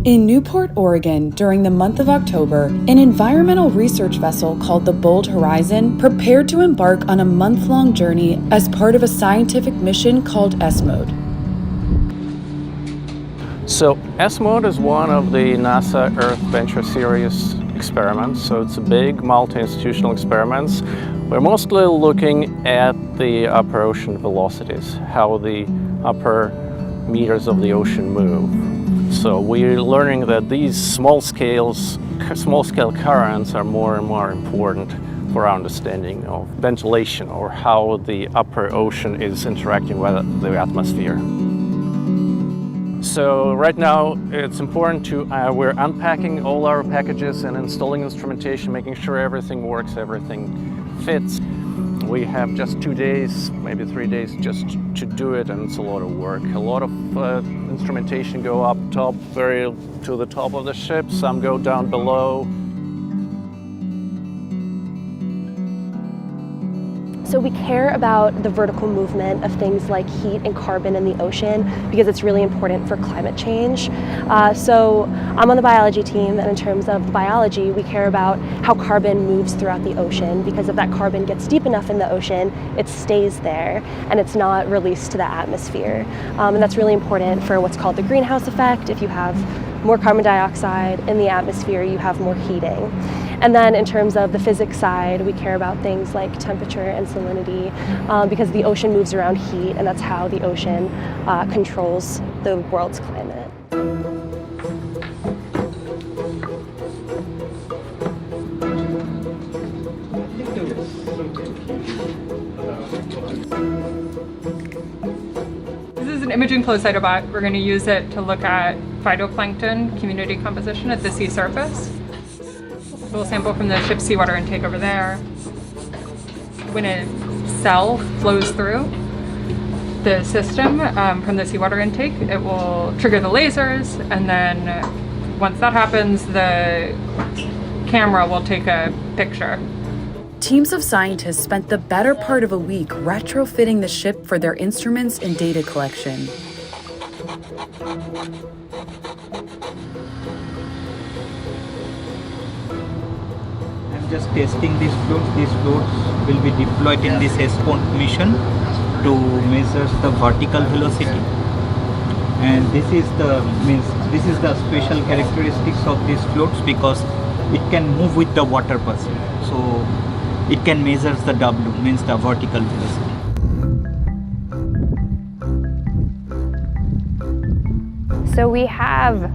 In Newport, Oregon, during the month of October, an environmental research vessel called the Bold Horizon prepared to embark on a month-long journey as part of a scientific mission called S-Mode. So S-Mode is one of the NASA Earth Venture Series experiments. So it's a big multi-institutional experiments. We're mostly looking at the upper ocean velocities, how the upper meters of the ocean move. So we're learning that these small-scale currents are more and more important for our understanding of ventilation, or how the upper ocean is interacting with the atmosphere. So right now it's important to, we're unpacking all our packages and installing instrumentation, making sure everything works, everything fits. We have just 2 days, maybe 3 days just to do it, and it's a lot of work. A lot of instrumentation go up top, very to the top of the ship, some go down below. So we care about the vertical movement of things like heat and carbon in the ocean because it's really important for climate change. So I'm on the biology team, and in terms of the biology, we care about how carbon moves throughout the ocean, because if that carbon gets deep enough in the ocean, it stays there and it's not released to the atmosphere. And that's really important for what's called the greenhouse effect. If you have more carbon dioxide in the atmosphere, you have more heating. And then in terms of the physics side, we care about things like temperature and salinity, because the ocean moves around heat, and that's how the ocean controls the world's climate. This is an imaging flow cytobot. We're going to use it to look at phytoplankton community composition at the sea surface. We'll sample from the ship's seawater intake over there. When a cell flows through the system from the seawater intake, it will trigger the lasers, and then once that happens, the camera will take a picture. Teams of scientists spent the better part of a week retrofitting the ship for their instruments and data collection. Just testing these floats. These floats will be deployed in this S-Mode mission to measure the vertical velocity. And this is the special characteristics of these floats, because it can move with the water person. So it can measure the W, means the vertical velocity. So we have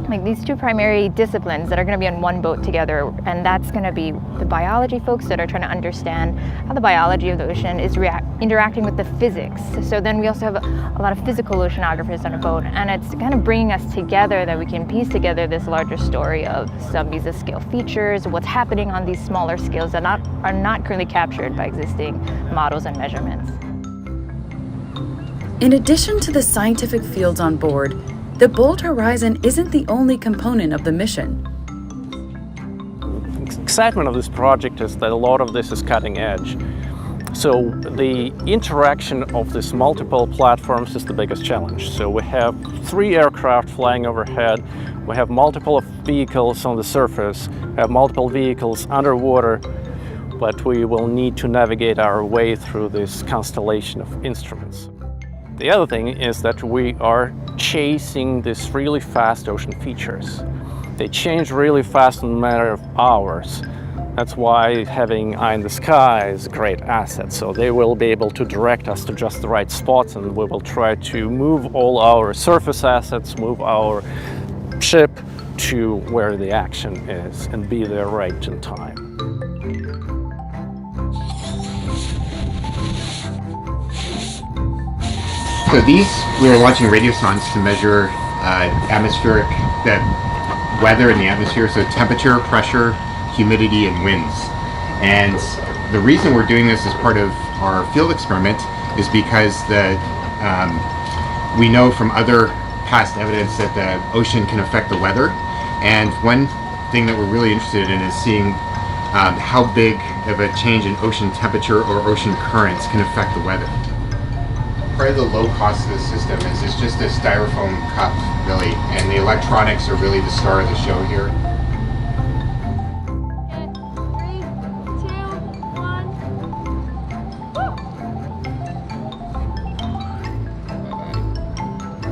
like these two primary disciplines that are going to be on one boat together, and that's going to be the biology folks that are trying to understand how the biology of the ocean is interacting with the physics. So then we also have a lot of physical oceanographers on a boat, and it's kind of bringing us together that we can piece together this larger story of sub-mesoscale features, what's happening on these smaller scales that are not currently captured by existing models and measurements. In addition to the scientific fields on board, the Bold Horizon isn't the only component of the mission. Excitement of this project is that a lot of this is cutting edge. So the interaction of these multiple platforms is the biggest challenge. So we have 3 aircraft flying overhead, we have multiple vehicles on the surface, we have multiple vehicles underwater, but we will need to navigate our way through this constellation of instruments. The other thing is that we are chasing these really fast ocean features. They change really fast in a matter of hours. That's why having eye in the sky is a great asset. So they will be able to direct us to just the right spots, and we will try to move all our surface assets, move our ship to where the action is, and be there right in time. So we were launching radiosondes to measure atmospheric weather in the atmosphere, so temperature, pressure, humidity, and winds. And the reason we're doing this as part of our field experiment is because we know from other past evidence that the ocean can affect the weather. And when thing that we're really interested in is seeing how big of a change in ocean temperature or ocean currents can affect the weather. Part of the low cost of the system is it's just a styrofoam cup, really, and the electronics are really the star of the show here.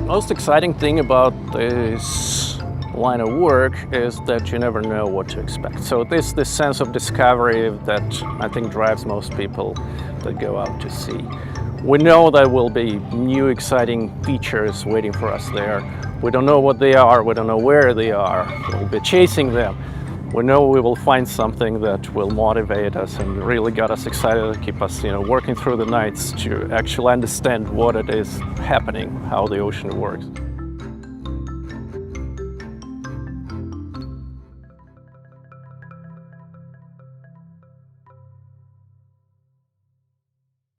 Most exciting thing about this line of work is that you never know what to expect. So this sense of discovery that I think drives most people that go out to sea. We know there will be new exciting features waiting for us there. We don't know what they are, we don't know where they are. We'll be chasing them. We know we will find something that will motivate us and really got us excited to keep us, working through the nights to actually understand what it is happening, how the ocean works.